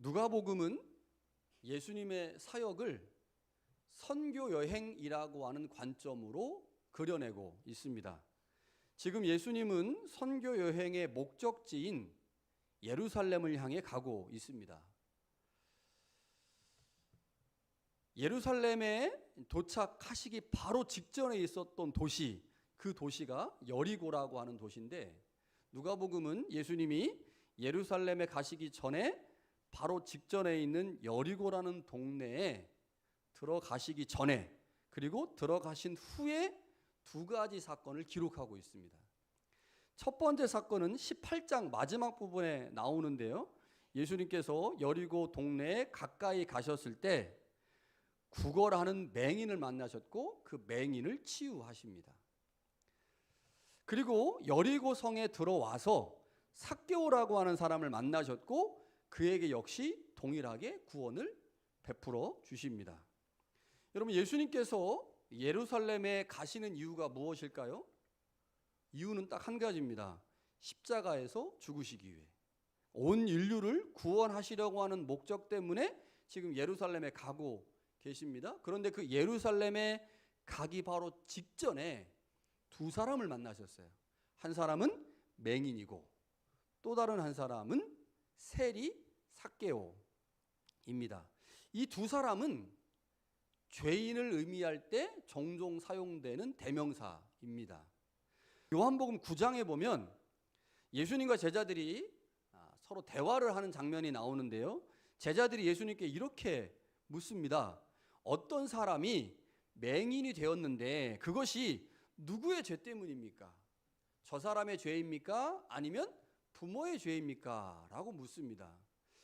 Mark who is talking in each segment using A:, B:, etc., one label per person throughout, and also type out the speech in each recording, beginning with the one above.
A: 누가복음은 예수님의 사역을 선교 여행이라고 하는 관점으로 그려내고 있습니다. 지금 예수님은 선교 여행의 목적지인 예루살렘을 향해 가고 있습니다. 예루살렘에 도착하시기 바로 직전에 있었던 도시, 그 도시가 여리고라고 하는 도시인데, 누가복음은 예수님이 예루살렘에 가시기 전에 바로 직전에 있는 여리고라는 동네에 들어가시기 전에 그리고 들어가신 후에 두 가지 사건을 기록하고 있습니다. 첫 번째 사건은 18장 마지막 부분에 나오는데요, 예수님께서 여리고 동네에 가까이 가셨을 때 구걸하는 맹인을 만나셨고 그 맹인을 치유하십니다. 그리고 여리고 성에 들어와서 삭개오라고 하는 사람을 만나셨고 그에게 역시 동일하게 구원을 베풀어 주십니다. 여러분, 예수님께서 예루살렘에 가시는 이유가 무엇일까요? 이유는 딱 한 가지입니다. 십자가에서 죽으시기 위해, 온 인류를 구원하시려고 하는 목적 때문에 지금 예루살렘에 가고 계십니다. 그런데 그 예루살렘에 가기 바로 직전에 두 사람을 만나셨어요. 한 사람은 맹인이고 또 다른 한 사람은 세리 삭개오입니다. 이 두 사람은 죄인을 의미할 때 종종 사용되는 대명사입니다. 요한복음 9장에 보면 예수님과 제자들이 서로 대화를 하는 장면이 나오는데요, 제자들이 예수님께 이렇게 묻습니다. 어떤 사람이 맹인이 되었는데 그것이 누구의 죄 때문입니까? 저 사람의 죄입니까? 아니면 부모의 죄입니까? 라고 묻습니다.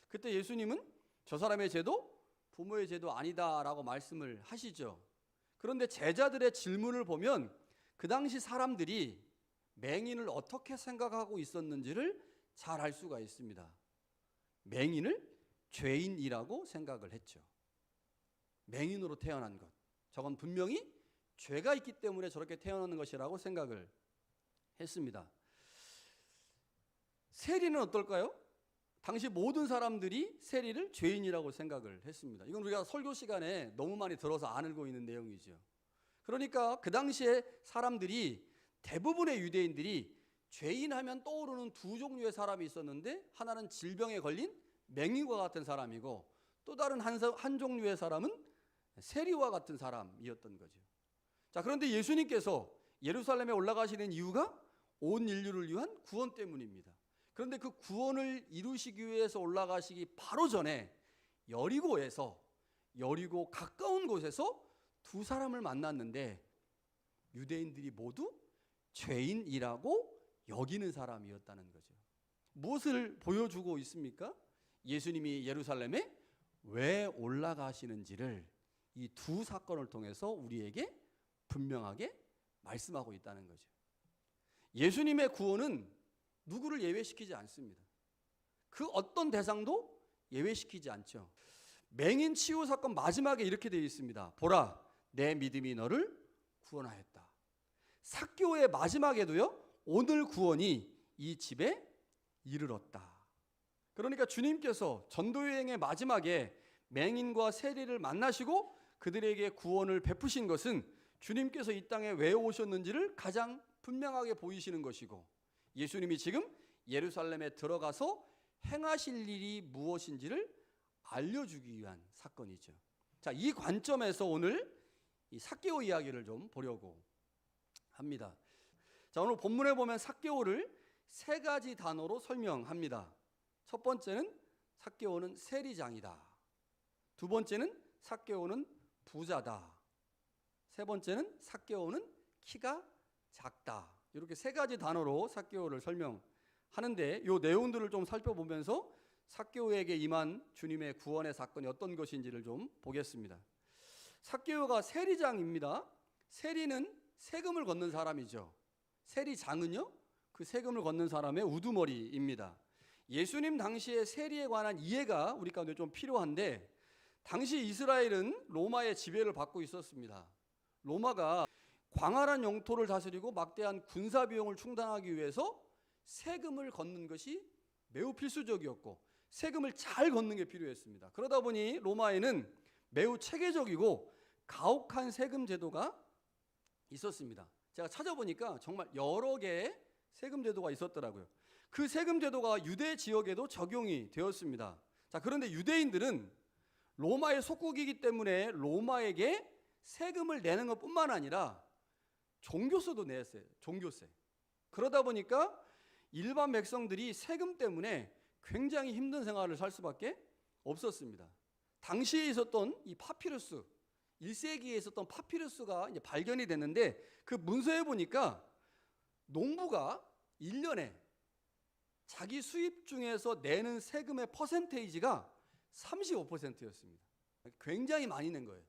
A: 그때 예수님은 저 사람의 죄도 부모의 죄도 아니다라고 말씀을 하시죠. 그런데 제자들의 질문을 보면 그 당시 사람들이 맹인을 어떻게 생각하고 있었는지를 잘 알 수가 있습니다. 맹인을 죄인이라고 생각을 했죠. 맹인으로 태어난 것, 저건 분명히 죄가 있기 때문에 저렇게 태어나는 것이라고 생각을 했습니다. 세리는 어떨까요? 당시 모든 사람들이 세리를 죄인이라고 생각을 했습니다. 이건 우리가 설교 시간에 너무 많이 들어서 알고 있는 내용이죠. 그러니까 그 당시에 사람들이, 대부분의 유대인들이 죄인 하면 떠오르는 두 종류의 사람이 있었는데, 하나는 질병에 걸린 맹인과 같은 사람이고 또 다른 한 종류의 사람은 세리와 같은 사람이었던 거죠. 자, 그런데 예수님께서 예루살렘에 올라가시는 이유가 온 인류를 위한 구원 때문입니다. 그런데 그 구원을 이루시기 위해서 올라가시기 바로 전에 여리고 가까운 곳에서 두 사람을 만났는데 유대인들이 모두 죄인이라고 여기는 사람이었다는 거죠. 무엇을 보여주고 있습니까? 예수님이 예루살렘에 왜 올라가시는지를 이 두 사건을 통해서 우리에게 분명하게 말씀하고 있다는 거죠. 예수님의 구원은 누구를 예외시키지 않습니다. 그 어떤 대상도 예외시키지 않죠. 맹인 치유 사건 마지막에 이렇게 되어 있습니다. 보라, 내 믿음이 너를 구원하였다. 삭개오의 마지막에도요, 오늘 구원이 이 집에 이르렀다. 그러니까 주님께서 전도여행의 마지막에 맹인과 세리를 만나시고 그들에게 구원을 베푸신 것은 주님께서 이 땅에 왜 오셨는지를 가장 분명하게 보이시는 것이고, 예수님이 지금 예루살렘에 들어가서 행하실 일이 무엇인지를 알려주기 위한 사건이죠. 자, 이 관점에서 오늘 이 삭개오 이야기를 좀 보려고 합니다. 자, 오늘 본문에 보면 삭개오를 세 가지 단어로 설명합니다. 첫 번째는 삭개오는 세리장이다. 두 번째는 삭개오는 부자다. 세 번째는 삭개오는 키가 작다. 이렇게 세 가지 단어로 삭개오를 설명하는데, 이 내용들을 좀 살펴보면서 삭개오에게 임한 주님의 구원의 사건이 어떤 것인지를 좀 보겠습니다. 삭개오가 세리장입니다. 세리는 세금을 걷는 사람이죠. 세리장은요, 그 세금을 걷는 사람의 우두머리입니다. 예수님 당시의 세리에 관한 이해가 우리 가운데 좀 필요한데, 당시 이스라엘은 로마의 지배를 받고 있었습니다. 로마가 광활한 영토를 다스리고 막대한 군사 비용을 충당하기 위해서 세금을 걷는 것이 매우 필수적이었고, 세금을 잘 걷는 게 필요했습니다. 그러다 보니 로마에는 매우 체계적이고 가혹한 세금 제도가 있었습니다. 제가 찾아보니까 정말 여러 개의 세금 제도가 있었더라고요. 그 세금 제도가 유대 지역에도 적용이 되었습니다. 자, 그런데 유대인들은 로마의 속국이기 때문에 로마에게 세금을 내는 것뿐만 아니라 종교세도 냈어요. 종교세. 그러다 보니까 일반 백성들이 세금 때문에 굉장히 힘든 생활을 살 수밖에 없었습니다. 당시에 있었던 이 파피루스, 1세기에 있었던 파피루스가 이제 발견이 됐는데 그 문서에 보니까 농부가 1년에 자기 수입 중에서 내는 세금의 퍼센테이지가 35%였습니다. 굉장히 많이 낸 거예요.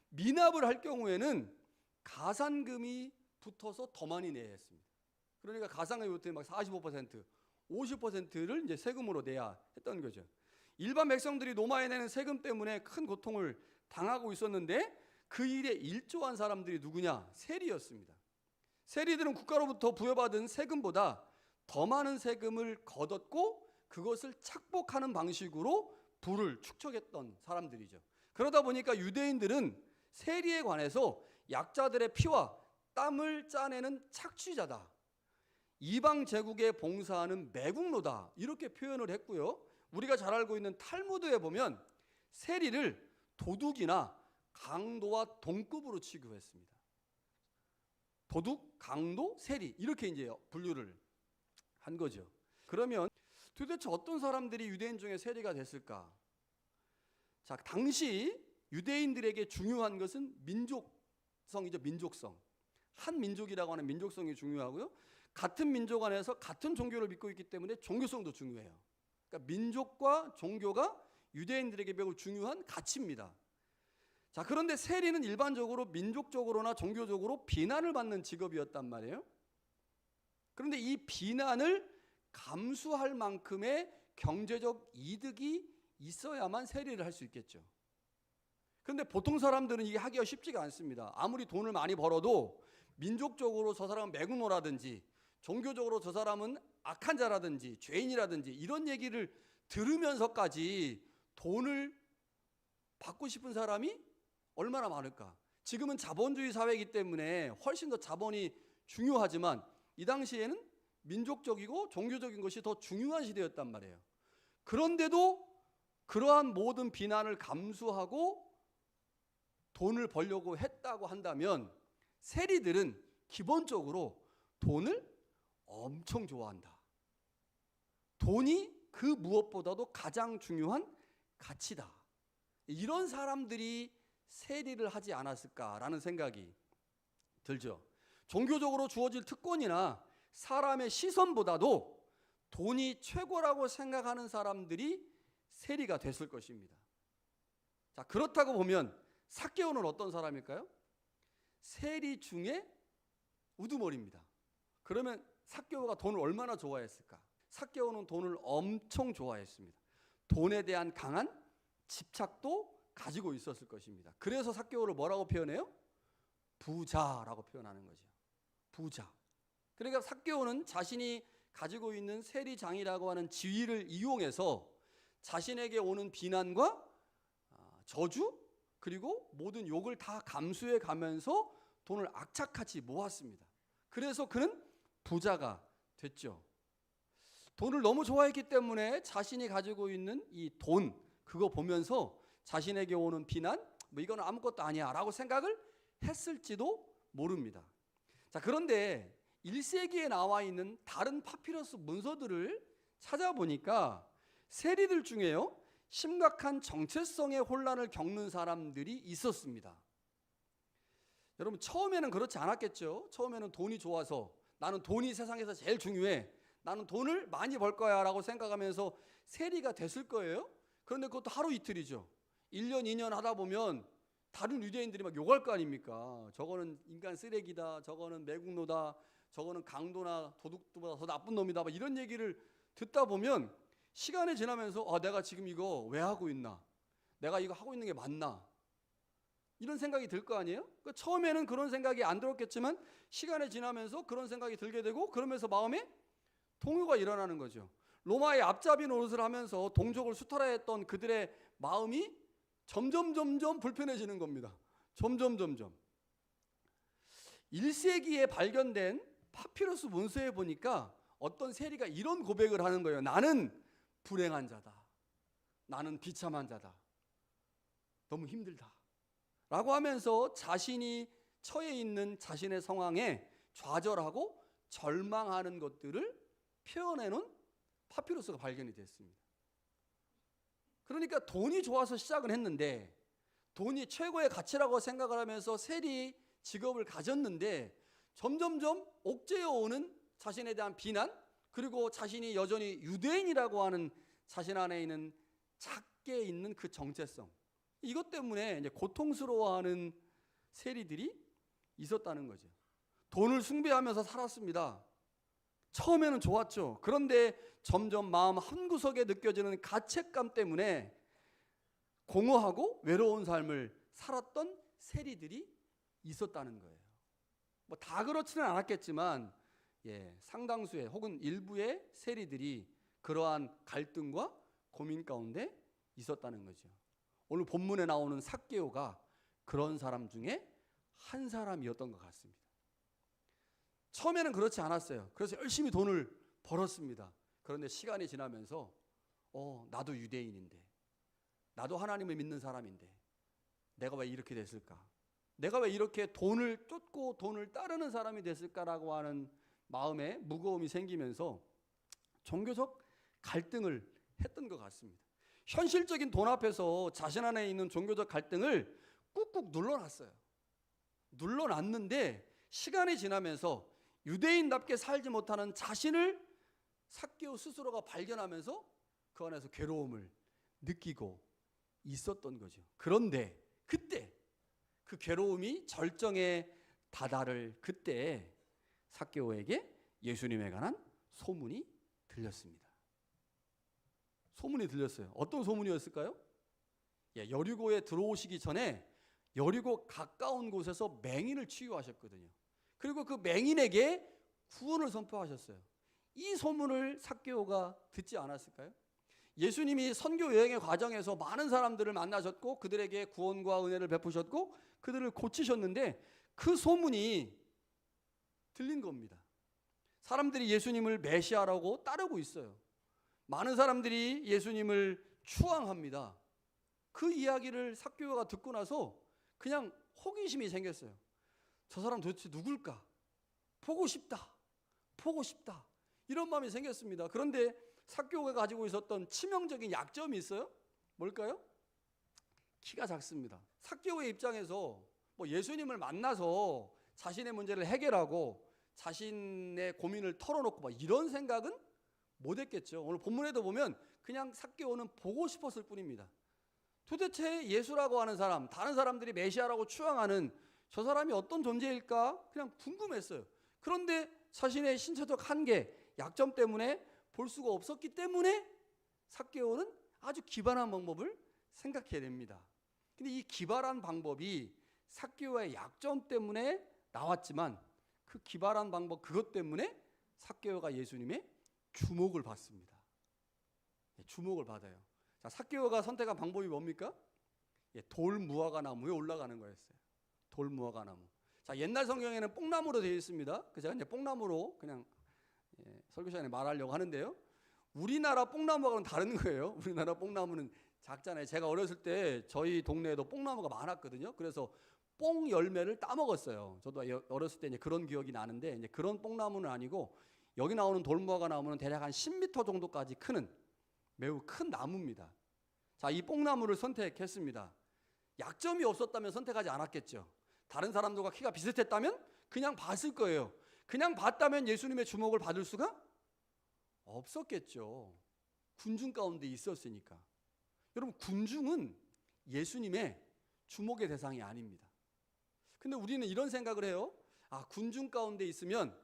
A: 미납을 할 경우에는 가산금이 붙어서 더 많이 내야 했습니다. 그러니까 가산금이 붙으면 막 45%, 50%를 이제 세금으로 내야 했던 거죠. 일반 백성들이 로마에 내는 세금 때문에 큰 고통을 당하고 있었는데 그 일에 일조한 사람들이 누구냐? 세리였습니다. 세리들은 국가로부터 부여받은 세금보다 더 많은 세금을 거뒀고 그것을 착복하는 방식으로 부를 축적했던 사람들이죠. 그러다 보니까 유대인들은 세리에 관해서 약자들의 피와 땀을 짜내는 착취자다, 이방 제국에 봉사하는 매국노다, 이렇게 표현을 했고요. 우리가 잘 알고 있는 탈무드에 보면 세리를 도둑이나 강도와 동급으로 취급했습니다. 도둑, 강도, 세리 이렇게 이제 분류를 한 거죠. 그러면 도대체 어떤 사람들이 유대인 중에 세리가 됐을까? 자, 당시 유대인들에게 중요한 것은 민족성이죠. 민족성. 한 민족이라고 하는 민족성이 중요하고요. 같은 민족 안에서 같은 종교를 믿고 있기 때문에 종교성도 중요해요. 그러니까 민족과 종교가 유대인들에게 매우 중요한 가치입니다. 자, 그런데 세리는 일반적으로 민족적으로나 종교적으로 비난을 받는 직업이었단 말이에요. 그런데 이 비난을 감수할 만큼의 경제적 이득이 있어야만 세리를 할 수 있겠죠. 그런데 보통 사람들은 이게 하기가 쉽지가 않습니다. 아무리 돈을 많이 벌어도 민족적으로 저 사람은 매국노라든지 종교적으로 저 사람은 악한 자라든지 죄인이라든지 이런 얘기를 들으면서까지 돈을 받고 싶은 사람이 얼마나 많을까? 지금은 자본주의 사회이기 때문에 훨씬 더 자본이 중요하지만 이 당시에는 민족적이고 종교적인 것이 더 중요한 시대였단 말이에요. 그런데도 그러한 모든 비난을 감수하고 돈을 벌려고 했다고 한다면 세리들은 기본적으로 돈을 엄청 좋아한다. 돈이 그 무엇보다도 가장 중요한 가치다. 이런 사람들이 세리를 하지 않았을까라는 생각이 들죠. 종교적으로 주어질 특권이나 사람의 시선보다도 돈이 최고라고 생각하는 사람들이 세리가 됐을 것입니다. 자, 그렇다고 보면 삭개오는 어떤 사람일까요? 세리 중에 우두머리입니다. 그러면 삭개오가 돈을 얼마나 좋아했을까? 삭개오는 돈을 엄청 좋아했습니다. 돈에 대한 강한 집착도 가지고 있었을 것입니다. 그래서 삭개오를 뭐라고 표현해요? 부자라고 표현하는 거죠. 부자. 그러니까 삭개오는 자신이 가지고 있는 세리장이라고 하는 지위를 이용해서 자신에게 오는 비난과 저주 그리고 모든 욕을 다 감수해 가면서 돈을 악착같이 모았습니다. 그래서 그는 부자가 됐죠. 돈을 너무 좋아했기 때문에 자신이 가지고 있는 이 돈 그거 보면서 자신에게 오는 비난 뭐 이건 아무것도 아니야 라고 생각을 했을지도 모릅니다. 자, 그런데 1세기에 나와 있는 다른 파피러스 문서들을 찾아보니까 세리들 중에요 심각한 정체성의 혼란을 겪는 사람들이 있었습니다. 여러분 처음에는 그렇지 않았겠죠. 처음에는 돈이 좋아서 나는 돈이 세상에서 제일 중요해, 나는 돈을 많이 벌 거야 라고 생각하면서 세리가 됐을 거예요. 그런데 그것도 하루 이틀이죠. 1년 2년 하다 보면 다른 유대인들이 막 욕할 거 아닙니까? 저거는 인간 쓰레기다, 저거는 매국노다, 저거는 강도나 도둑보다 더 나쁜 놈이다, 막 이런 얘기를 듣다 보면 시간이 지나면서 내가 지금 이거 왜 하고 있나? 내가 이거 하고 있는 게 맞나? 이런 생각이 들 거 아니에요? 그러니까 처음에는 그런 생각이 안 들었겠지만 시간이 지나면서 그런 생각이 들게 되고 그러면서 마음에 동요가 일어나는 거죠. 로마의 앞잡이 노릇을 하면서 동족을 수탈했던 그들의 마음이 점점 불편해지는 겁니다. 점점. 1세기에 발견된 파피루스 문서에 보니까 어떤 세리가 이런 고백을 하는 거예요. 나는 불행한 자다. 나는 비참한 자다. 너무 힘들다. 라고 하면서 자신이 처해 있는 자신의 상황에 좌절하고 절망하는 것들을 표현해놓은 파피루스가 발견이 됐습니다. 그러니까 돈이 좋아서 시작은 했는데, 돈이 최고의 가치라고 생각을 하면서 세리 직업을 가졌는데, 점점점 옥죄어 오는 자신에 대한 비난, 그리고 자신이 여전히 유대인이라고 하는 자신 안에 있는 작게 있는 그 정체성, 이것 때문에 이제 고통스러워하는 세리들이 있었다는 거죠. 돈을 숭배하면서 살았습니다. 처음에는 좋았죠. 그런데 점점 마음 한구석에 느껴지는 가책감 때문에 공허하고 외로운 삶을 살았던 세리들이 있었다는 거예요. 뭐 다 그렇지는 않았겠지만 상당수의 혹은 일부의 세리들이 그러한 갈등과 고민 가운데 있었다는 거죠. 오늘 본문에 나오는 삭개오가 그런 사람 중에 한 사람이었던 것 같습니다. 처음에는 그렇지 않았어요. 그래서 열심히 돈을 벌었습니다. 그런데 시간이 지나면서 나도 유대인인데, 나도 하나님을 믿는 사람인데 내가 왜 이렇게 됐을까? 내가 왜 이렇게 돈을 쫓고 돈을 따르는 사람이 됐을까라고 하는 마음에 무거움이 생기면서 종교적 갈등을 했던 것 같습니다. 현실적인 돈 앞에서 자신 안에 있는 종교적 갈등을 꾹꾹 눌러놨어요. 눌러놨는데 시간이 지나면서 유대인답게 살지 못하는 자신을 삭개오 스스로가 발견하면서 그 안에서 괴로움을 느끼고 있었던 거죠. 그런데 그때 그 괴로움이 절정에 다다를 그때 삭개오에게 예수님에 관한 소문이 들렸습니다. 소문이 들렸어요. 어떤 소문이었을까요? 여리고에 들어오시기 전에 여리고 가까운 곳에서 맹인을 치유하셨거든요. 그리고 그 맹인에게 구원을 선포하셨어요. 이 소문을 삭개오가 듣지 않았을까요? 예수님이 선교 여행의 과정에서 많은 사람들을 만나셨고 그들에게 구원과 은혜를 베푸셨고 그들을 고치셨는데 그 소문이 들린 겁니다. 사람들이 예수님을 메시아라고 따르고 있어요. 많은 사람들이 예수님을 추앙합니다. 그 이야기를 삭개오가 듣고 나서 그냥 호기심이 생겼어요. 저 사람 도대체 누굴까? 보고 싶다. 이런 마음이 생겼습니다. 그런데 삭개오가 가지고 있었던 치명적인 약점이 있어요. 뭘까요? 키가 작습니다. 삭개오의 입장에서 예수님을 만나서 자신의 문제를 해결하고 자신의 고민을 털어놓고 이런 생각은 못했겠죠. 오늘 본문에도 보면 그냥 삭개오는 보고 싶었을 뿐입니다. 도대체 예수라고 하는 사람, 다른 사람들이 메시아라고 추앙하는 저 사람이 어떤 존재일까 그냥 궁금했어요. 그런데 자신의 신체적 한계, 약점 때문에 볼 수가 없었기 때문에 삭개오는 아주 기발한 방법을 생각해야 됩니다. 근데 이 기발한 방법이 삭개오의 약점 때문에 나왔지만 그 기발한 방법 그것 때문에 삭개오가 예수님의 주목을 받습니다. 주목을 받아요. 자, 삭개오가 선택한 방법이 뭡니까? 돌무화과 나무에 올라가는 거였어요. 돌무화과 나무. 자, 옛날 성경에는 뽕나무로 되어 있습니다. 제가 이제 뽕나무로 그냥 설교 시간에 말하려고 하는데요. 우리나라 뽕나무하고는 다른 거예요. 우리나라 뽕나무는 작잖아요. 제가 어렸을 때 저희 동네에도 뽕나무가 많았거든요. 그래서 뽕 열매를 따먹었어요. 저도 어렸을 때 이제 그런 기억이 나는데 이제 그런 뽕나무는 아니고 여기 나오는 돌무화과 나무는 대략 한 10m 정도까지 크는 매우 큰 나무입니다. 자, 이 뽕나무를 선택했습니다. 약점이 없었다면 선택하지 않았겠죠. 다른 사람들과 키가 비슷했다면 그냥 봤을 거예요. 그냥 봤다면 예수님의 주목을 받을 수가 없었겠죠. 군중 가운데 있었으니까. 여러분, 군중은 예수님의 주목의 대상이 아닙니다. 근데 우리는 이런 생각을 해요. 군중 가운데 있으면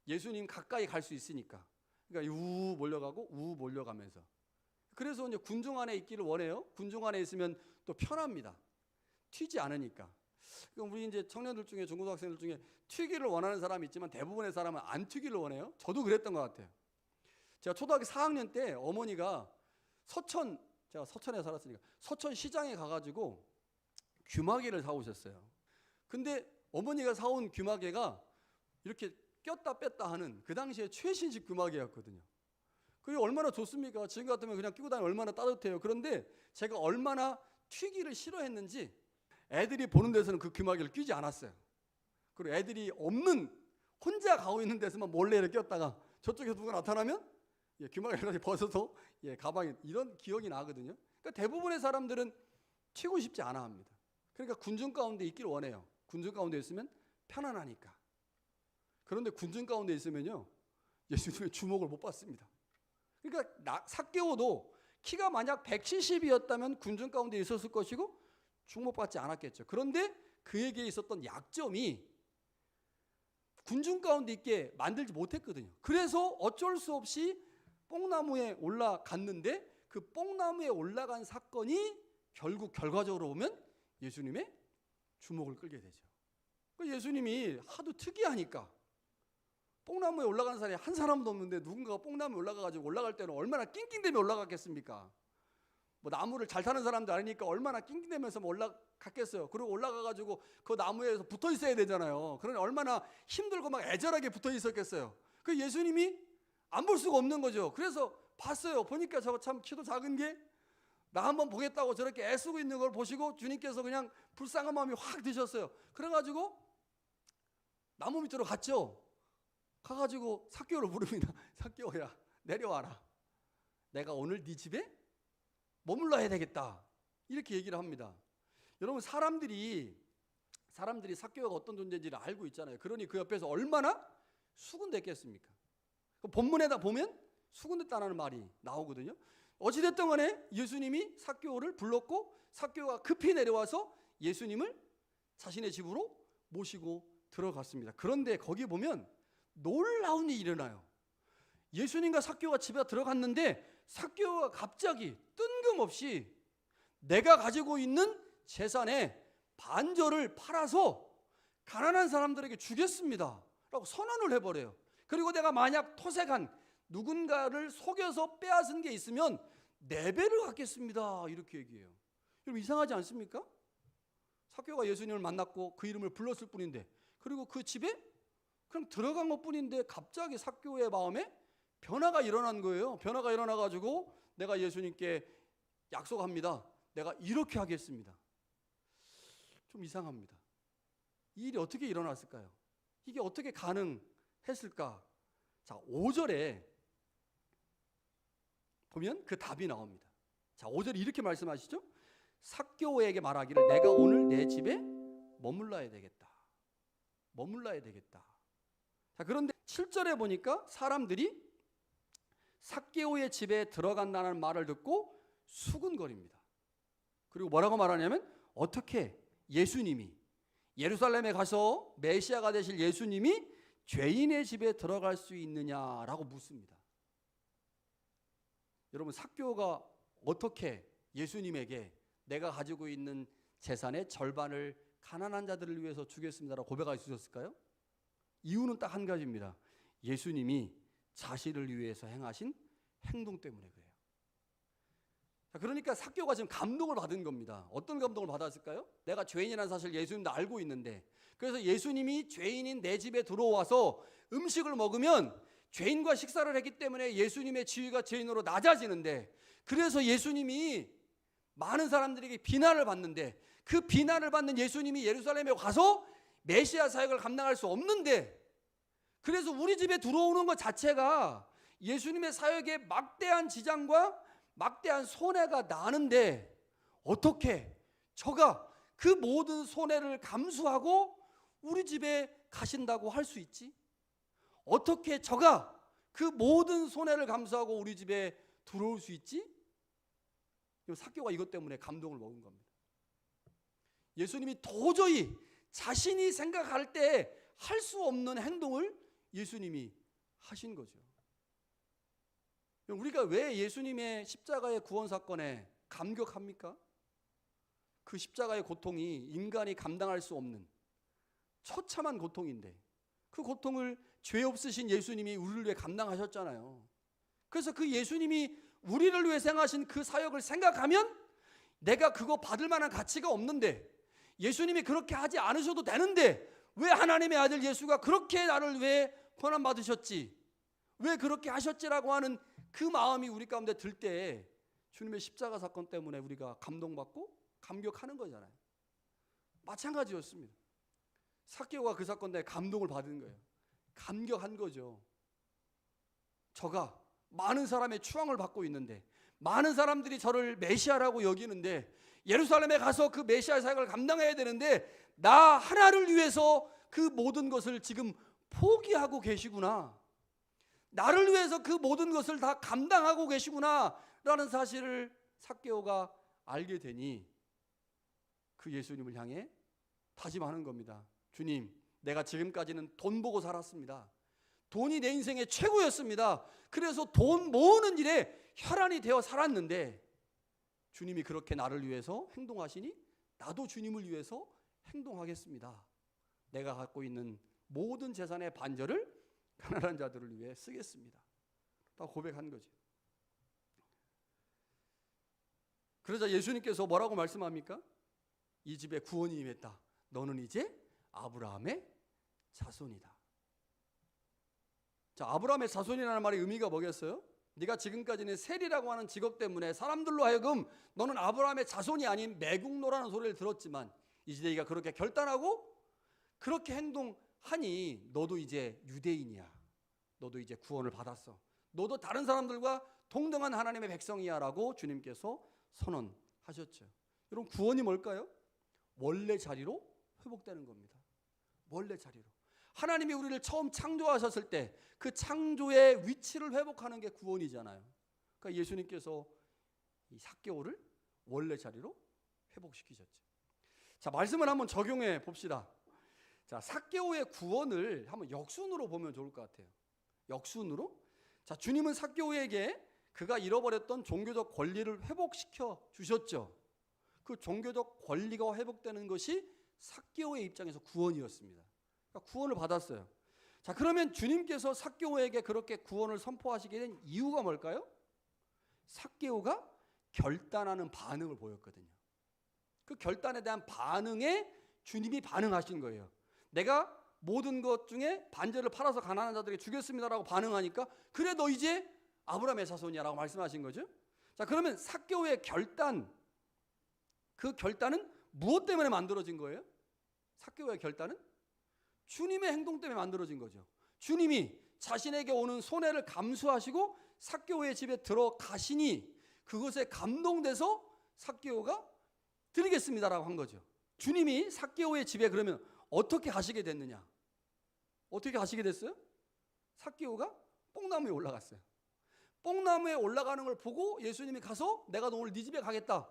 A: 예수님 가까이 갈 수 있으니까. 그러니까 우 몰려가고 우 몰려가면서. 그래서 이제 군중 안에 있기를 원해요. 군중 안에 있으면 또 편합니다. 튀지 않으니까. 그럼 우리 이제 청년들 중에 중고등학생들 중에 튀기를 원하는 사람이 있지만 대부분의 사람은 안 튀기를 원해요. 저도 그랬던 것 같아요. 제가 초등학교 4학년 때 어머니가 제가 서천에 살았으니까 서천 시장에 가가지고 귀마개를 사오셨어요. 근데 어머니가 사온 귀마개가 이렇게 꼈다 뺐다 하는 그 당시에 최신식 귀마개였거든요. 그게 얼마나 좋습니까? 지금 같으면 그냥 끼고 다니면 얼마나 따뜻해요. 그런데 제가 얼마나 튀기를 싫어했는지 애들이 보는 데서는 그 귀마개를 끼지 않았어요. 그리고 애들이 없는 혼자 가고 있는 데서만 몰래 이렇게 꼈다가 저쪽에서 누가 나타나면 귀마개를 벗어서 가방에 이런 기억이 나거든요. 그러니까 대부분의 사람들은 튀고 싶지 않아 합니다. 그러니까 군중 가운데 있기를 원해요. 군중 가운데 있으면 편안하니까. 그런데 군중 가운데 있으면요 예수님의 주목을 못 받습니다. 그러니까 삭개오도 키가 만약 170이었다면 군중 가운데 있었을 것이고 주목받지 않았겠죠. 그런데 그에게 있었던 약점이 군중 가운데 있게 만들지 못했거든요. 그래서 어쩔 수 없이 뽕나무에 올라갔는데 그 뽕나무에 올라간 사건이 결국 결과적으로 보면 예수님의 주목을 끌게 되죠. 예수님이 하도 특이하니까 뽕나무에 올라가는 사람이 한 사람도 없는데 누군가가 뽕나무에 올라가가지고 올라갈 때는 얼마나 낑낑대며 올라갔겠습니까? 뭐 나무를 잘 타는 사람도 아니니까 얼마나 낑낑대면서 올라갔겠어요. 그리고 올라가가지고 그 나무에서 붙어 있어야 되잖아요. 그러니 얼마나 힘들고 막 애절하게 붙어 있었겠어요. 그 예수님이 안 볼 수가 없는 거죠. 그래서 봤어요. 보니까 저거 참 키도 작은 게 나 한번 보겠다고 저렇게 애쓰고 있는 걸 보시고 주님께서 그냥 불쌍한 마음이 확 드셨어요. 그래가지고 나무 밑으로 갔죠. 가가지고 삭개오를 부릅니다. 삭개오야 내려와라. 내가 오늘 네 집에 머물러야 되겠다. 이렇게 얘기를 합니다. 여러분 사람들이 삭개오가 어떤 존재인지를 알고 있잖아요. 그러니 그 옆에서 얼마나 수군댔겠습니까? 본문에다 보면 수군댔다는 말이 나오거든요. 어찌됐든 간에 예수님이 삭개오를 불렀고 삭개오가 급히 내려와서 예수님을 자신의 집으로 모시고 들어갔습니다. 그런데 거기 보면 놀라운 일이 일어나요. 예수님과 삭개오가 집에 들어갔는데 삭개오가 갑자기 뜬금없이 내가 가지고 있는 재산의 반절을 팔아서 가난한 사람들에게 주겠습니다 라고 선언을 해버려요. 그리고 내가 만약 토색한 누군가를 속여서 빼앗은 게 있으면 4배를 갚겠습니다 이렇게 얘기해요. 여러분 이상하지 않습니까? 삭개오가 예수님을 만났고 그 이름을 불렀을 뿐인데 그리고 그 집에 그냥 들어간 것뿐인데 갑자기 삭개오의 마음에 변화가 일어난 거예요. 변화가 일어나가지고 내가 예수님께 약속합니다. 내가 이렇게 하겠습니다. 좀 이상합니다. 이 일이 어떻게 일어났을까요? 이게 어떻게 가능했을까? 자, 5절에 보면 그 답이 나옵니다. 자, 5절에 이렇게 말씀하시죠. 삭개오에게 말하기를 내가 오늘 내 집에 머물러야 되겠다. 머물러야 되겠다. 자, 그런데 7절에 보니까 사람들이 삭개오의 집에 들어간다는 말을 듣고 수군거립니다. 그리고 뭐라고 말하냐면 어떻게 예수님이 예루살렘에 가서 메시아가 되실 예수님이 죄인의 집에 들어갈 수 있느냐라고 묻습니다. 여러분 삭개오가 어떻게 예수님에게 내가 가지고 있는 재산의 절반을 가난한 자들을 위해서 주겠습니다라고 고백할 수 있었을까요? 이유는 딱 한 가지입니다. 예수님이 자신을 위해서 행하신 행동 때문에 그래요. 자, 그러니까 삭개오가 지금 감동을 받은 겁니다. 어떤 감동을 받았을까요? 내가 죄인이라는 사실 예수님도 알고 있는데 그래서 예수님이 죄인인 내 집에 들어와서 음식을 먹으면 죄인과 식사를 했기 때문에 예수님의 지위가 죄인으로 낮아지는데 그래서 예수님이 많은 사람들에게 비난을 받는데 그 비난을 받는 예수님이 예루살렘에 가서 메시아 사역을 감당할 수 없는데 그래서 우리 집에 들어오는 것 자체가 예수님의 사역에 막대한 지장과 막대한 손해가 나는데 어떻게 저가 그 모든 손해를 감수하고 우리 집에 가신다고 할 수 있지? 어떻게 저가 그 모든 손해를 감수하고 우리 집에 들어올 수 있지? 삭개오가 이것 때문에 감동을 먹은 겁니다. 예수님이 도저히 자신이 생각할 때 할 수 없는 행동을 예수님이 하신 거죠. 우리가 왜 예수님의 십자가의 구원 사건에 감격합니까? 그 십자가의 고통이 인간이 감당할 수 없는 처참한 고통인데 그 고통을 죄 없으신 예수님이 우리를 위해 감당하셨잖아요. 그래서 그 예수님이 우리를 위해서 행하신 그 사역을 생각하면 내가 그거 받을 만한 가치가 없는데, 예수님이 그렇게 하지 않으셔도 되는데 왜 하나님의 아들 예수가 그렇게 나를 왜 고난 받으셨지, 왜 그렇게 하셨지라고 하는 그 마음이 우리 가운데 들 때 주님의 십자가 사건 때문에 우리가 감동받고 감격하는 거잖아요. 마찬가지였습니다. 삭개오가 그 사건 때문에 감동을 받은 거예요. 감격한 거죠. 저가 많은 사람의 추앙을 받고 있는데, 많은 사람들이 저를 메시아라고 여기는데, 예루살렘에 가서 그 메시아 사역을 감당해야 되는데 나 하나를 위해서 그 모든 것을 지금 포기하고 계시구나, 나를 위해서 그 모든 것을 다 감당하고 계시구나 라는 사실을 삭개오가 알게 되니 그 예수님을 향해 다짐하는 겁니다. 주님, 내가 지금까지는 돈 보고 살았습니다. 돈이 내 인생의 최고였습니다. 그래서 돈 모으는 일에 혈안이 되어 살았는데 주님이 그렇게 나를 위해서 행동하시니 나도 주님을 위해서 행동하겠습니다. 내가 갖고 있는 모든 재산의 반절을 가난한 자들을 위해 쓰겠습니다. 다 고백한 거죠. 그러자 예수님께서 뭐라고 말씀합니까? 이 집에 구원이 임했다. 너는 이제 아브라함의 자손이다. 자, 아브라함의 자손이라는 말의 의미가 뭐겠어요? 네가 지금까지는 셀이라고 하는 직업 때문에 사람들로 하여금 너는 아브라함의 자손이 아닌 매국노라는 소리를 들었지만 이제 네가 그렇게 결단하고 그렇게 행동하니 너도 이제 유대인이야. 너도 이제 구원을 받았어. 너도 다른 사람들과 동등한 하나님의 백성이야 라고 주님께서 선언하셨죠. 여러분, 구원이 뭘까요? 원래 자리로 회복되는 겁니다. 원래 자리로. 하나님이 우리를 처음 창조하셨을 때 그 창조의 위치를 회복하는 게 구원이잖아요. 그러니까 예수님께서 이 삭개오를 원래 자리로 회복시키셨죠. 자, 말씀을 한번 적용해 봅시다. 자, 삭개오의 구원을 한번 역순으로 보면 좋을 것 같아요. 역순으로. 자, 주님은 삭개오에게 그가 잃어버렸던 종교적 권리를 회복시켜 주셨죠. 그 종교적 권리가 회복되는 것이 삭개오의 입장에서 구원이었습니다. 그러니까 구원을 받았어요. 자, 그러면 주님께서 삭개오에게 그렇게 구원을 선포하시게 된 이유가 뭘까요? 삭개오가 결단하는 반응을 보였거든요. 그 결단에 대한 반응에 주님이 반응하신 거예요. 내가 모든 것 중에 반절을 팔아서 가난한 자들에게 주겠습니다라고 반응하니까 그래 너 이제 아브라함의 자손이야 라고 말씀하신 거죠. 자, 그러면 삭개오의 결단, 그 결단은 무엇 때문에 만들어진 거예요? 삭개오의 결단은 주님의 행동 때문에 만들어진 거죠. 주님이 자신에게 오는 손해를 감수하시고 삭개오의 집에 들어가시니 그것에 감동돼서 삭개오가 드리겠습니다라고 한 거죠. 주님이 삭개오의 집에 그러면 어떻게 가시게 됐느냐? 어떻게 가시게 됐어요? 삭개오가 뽕나무에 올라갔어요. 뽕나무에 올라가는 걸 보고 예수님이 가서 내가 오늘 네 집에 가겠다.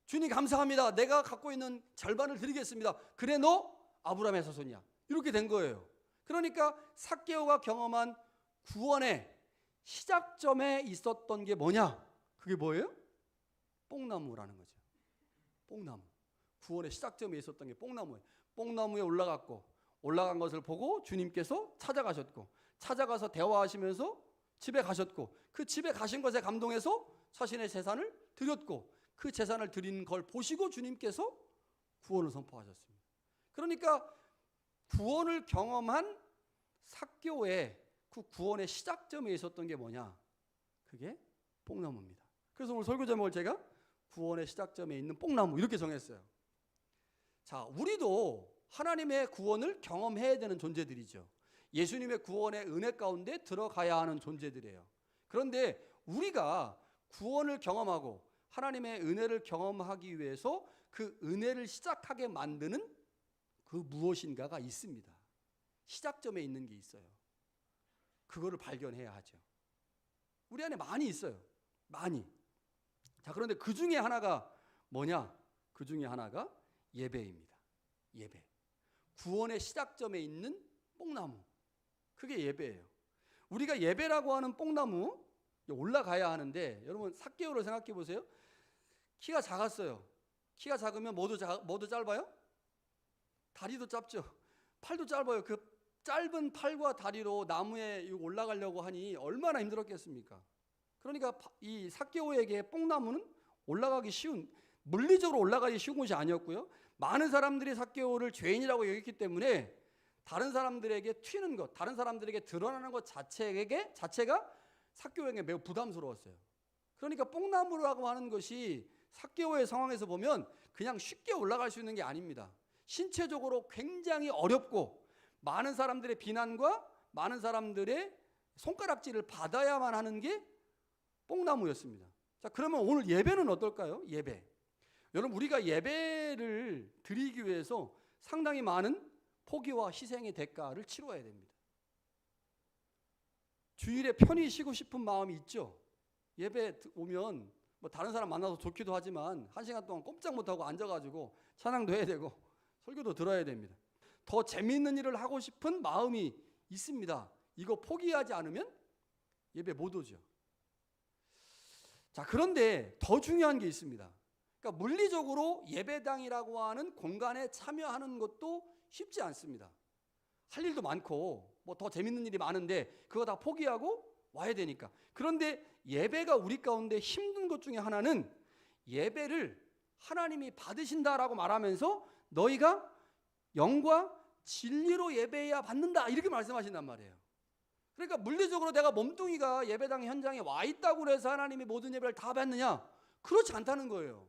A: 주님 감사합니다. 내가 갖고 있는 절반을 드리겠습니다. 그래 너 아브라함의 자손이야. 이렇게 된 거예요. 그러니까 삭개오가 경험한 구원의 시작점에 있었던 게 뭐냐? 그게 뭐예요? 뽕나무라는 거죠. 뽕나무. 구원의 시작점에 있었던 게 뽕나무예요. 뽕나무에 올라갔고 올라간 것을 보고 주님께서 찾아가셨고 찾아가서 대화하시면서 집에 가셨고 그 집에 가신 것에 감동해서 자신의 재산을 드렸고 그 재산을 드린 걸 보시고 주님께서 구원을 선포하셨습니다. 그러니까 구원을 경험한 삭개오의 그 구원의 시작점에 있었던 게 뭐냐? 그게 뽕나무입니다. 그래서 오늘 설교 제목을 제가 구원의 시작점에 있는 뽕나무 이렇게 정했어요. 자, 우리도 하나님의 구원을 경험해야 되는 존재들이죠. 예수님의 구원의 은혜 가운데 들어가야 하는 존재들이에요. 그런데 우리가 구원을 경험하고 하나님의 은혜를 경험하기 위해서 그 은혜를 시작하게 만드는 그 무엇인가가 있습니다. 시작점에 있는 게 있어요. 그거를 발견해야 하죠. 우리 안에 많이 있어요. 많이. 자, 그런데 그 중에 하나가 뭐냐? 그 중에 하나가 예배입니다. 예배. 구원의 시작점에 있는 뽕나무. 그게 예배예요. 우리가 예배라고 하는 뽕나무 올라가야 하는데 여러분 삭개오를 생각해 보세요. 키가 작았어요. 키가 작으면 뭐도 짧아요? 다리도 짧죠. 팔도 짧아요. 그 짧은 팔과 다리로 나무에 올라가려고 하니 얼마나 힘들었겠습니까? 그러니까 이 삭개오에게 뽕나무는 물리적으로 올라가기 쉬운 것이 아니었고요. 많은 사람들이 삭개오를 죄인이라고 여겼기 때문에 다른 사람들에게 튀는 것, 다른 사람들에게 드러나는 것 자체가 삭개오에게 매우 부담스러웠어요. 그러니까 뽕나무라고 하는 것이 삭개오의 상황에서 보면 그냥 쉽게 올라갈 수 있는 게 아닙니다. 신체적으로 굉장히 어렵고 많은 사람들의 비난과 많은 사람들의 손가락질을 받아야만 하는 게 뽕나무였습니다. 자, 그러면 오늘 예배는 어떨까요? 예배. 여러분, 우리가 예배를 드리기 위해서 상당히 많은 포기와 희생의 대가를 치러야 됩니다. 주일에 편히 쉬고 싶은 마음이 있죠. 예배 오면 뭐 다른 사람 만나서 좋기도 하지만 1시간 동안 꼼짝 못하고 앉아가지고 찬양도 해야 되고 설교도 들어야 됩니다. 더 재미있는 일을 하고 싶은 마음이 있습니다. 이거 포기하지 않으면 예배 못 오죠. 자, 그런데 더 중요한 게 있습니다. 그러니까 물리적으로 예배당이라고 하는 공간에 참여하는 것도 쉽지 않습니다. 할 일도 많고 뭐 더 재밌는 일이 많은데 그거 다 포기하고 와야 되니까. 그런데 예배가 우리 가운데 힘든 것 중에 하나는 예배를 하나님이 받으신다라고 말하면서 너희가 영과 진리로 예배해야 받는다 이렇게 말씀하신단 말이에요. 그러니까 물리적으로 내가 몸뚱이가 예배당 현장에 와 있다고 해서 하나님이 모든 예배를 다 받느냐? 그렇지 않다는 거예요.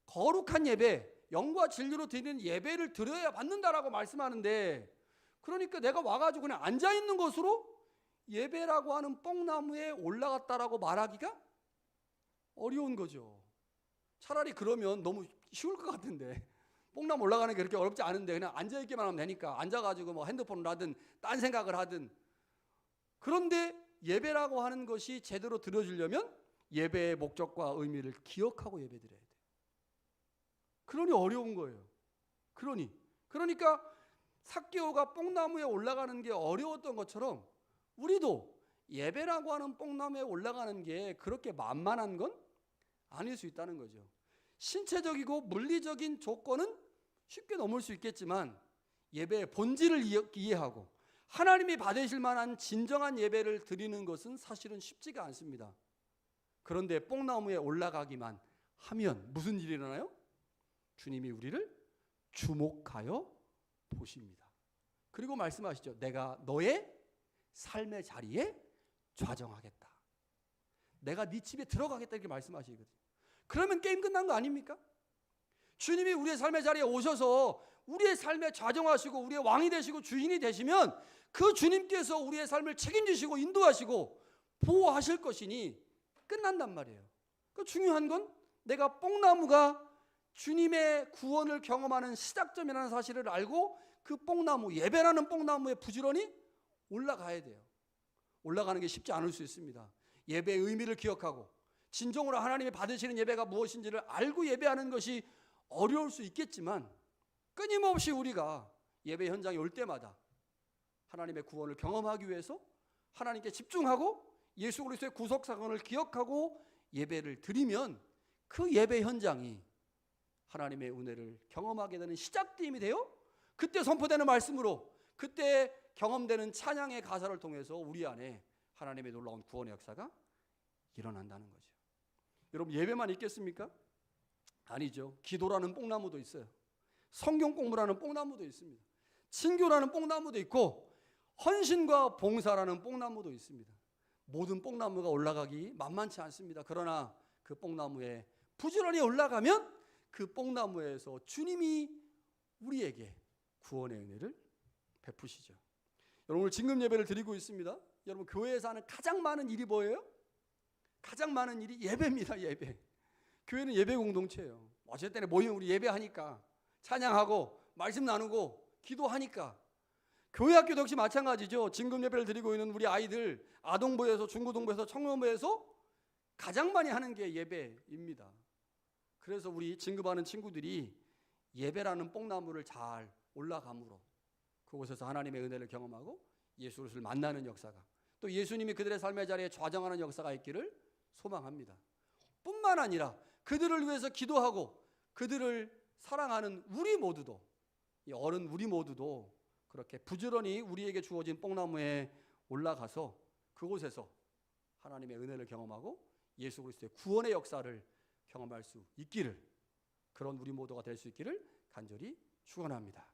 A: 거룩한 예배, 영과 진리로 드리는 예배를 드려야 받는다라고 말씀하는데, 그러니까 내가 와가지고 그냥 앉아있는 것으로 예배라고 하는 뽕나무에 올라갔다라고 말하기가 어려운 거죠. 차라리 그러면 너무 쉬울 것 같은데, 뽕나무 올라가는 게 그렇게 어렵지 않은데 그냥 앉아있기만 하면 되니까 앉아가지고 뭐 핸드폰을 하든 딴 생각을 하든. 그런데 예배라고 하는 것이 제대로 드려지려면 예배의 목적과 의미를 기억하고 예배드려야 돼요. 그러니 어려운 거예요. 그러니까 삭개오가 뽕나무에 올라가는 게 어려웠던 것처럼 우리도 예배라고 하는 뽕나무에 올라가는 게 그렇게 만만한 건 아닐 수 있다는 거죠. 신체적이고 물리적인 조건은 쉽게 넘을 수 있겠지만 예배의 본질을 이해하고 하나님이 받으실 만한 진정한 예배를 드리는 것은 사실은 쉽지가 않습니다. 그런데 뽕나무에 올라가기만 하면 무슨 일이 일어나요? 주님이 우리를 주목하여 보십니다. 그리고 말씀하시죠. 내가 너의 삶의 자리에 좌정하겠다. 내가 네 집에 들어가겠다 이렇게 말씀하시거든요. 그러면 게임 끝난 거 아닙니까? 주님이 우리의 삶의 자리에 오셔서 우리의 삶에 좌정하시고 우리의 왕이 되시고 주인이 되시면 그 주님께서 우리의 삶을 책임지시고 인도하시고 보호하실 것이니 끝난단 말이에요. 그 중요한 건 내가 뽕나무가 주님의 구원을 경험하는 시작점이라는 사실을 알고 그 뽕나무, 예배라는 뽕나무에 부지런히 올라가야 돼요. 올라가는 게 쉽지 않을 수 있습니다. 예배의 의미를 기억하고 진정으로 하나님이 받으시는 예배가 무엇인지를 알고 예배하는 것이 어려울 수 있겠지만 끊임없이 우리가 예배 현장에 올 때마다 하나님의 구원을 경험하기 위해서 하나님께 집중하고 예수 그리스도의 구속 사건을 기억하고 예배를 드리면 그 예배 현장이 하나님의 은혜를 경험하게 되는 시작점이 돼요. 그때 선포되는 말씀으로 그때 경험되는 찬양의 가사를 통해서 우리 안에 하나님의 놀라운 구원의 역사가 일어난다는 거죠. 여러분, 예배만 있겠습니까? 아니죠. 기도라는 뽕나무도 있어요. 성경 공부라는 뽕나무도 있습니다. 친교라는 뽕나무도 있고 헌신과 봉사라는 뽕나무도 있습니다. 모든 뽕나무가 올라가기 만만치 않습니다. 그러나 그 뽕나무에 부지런히 올라가면 그 뽕나무에서 주님이 우리에게 구원의 은혜를 베푸시죠. 여러분, 오늘 진금 예배를 드리고 있습니다. 여러분, 교회에서 하는 가장 많은 일이 뭐예요? 가장 많은 일이 예배입니다. 예배. 교회는 예배 공동체예요. 어쩔 때는 모이면 우리 예배하니까 찬양하고 말씀 나누고 기도하니까. 교회 학교도 역시 마찬가지죠. 진금 예배를 드리고 있는 우리 아이들 아동부에서 중고등부에서 청년부에서 가장 많이 하는 게 예배입니다. 그래서 우리 진급하는 친구들이 예배라는 뽕나무를 잘 올라감으로 그곳에서 하나님의 은혜를 경험하고 예수 그리스도를 만나는 역사가, 또 예수님이 그들의 삶의 자리에 좌정하는 역사가 있기를 소망합니다. 뿐만 아니라 그들을 위해서 기도하고 그들을 사랑하는 우리 모두도, 이 어른 우리 모두도 그렇게 부지런히 우리에게 주어진 뽕나무에 올라가서 그곳에서 하나님의 은혜를 경험하고 예수 그리스도의 구원의 역사를 경험할 수 있기를, 그런 우리 모두가 될 수 있기를 간절히 축원합니다.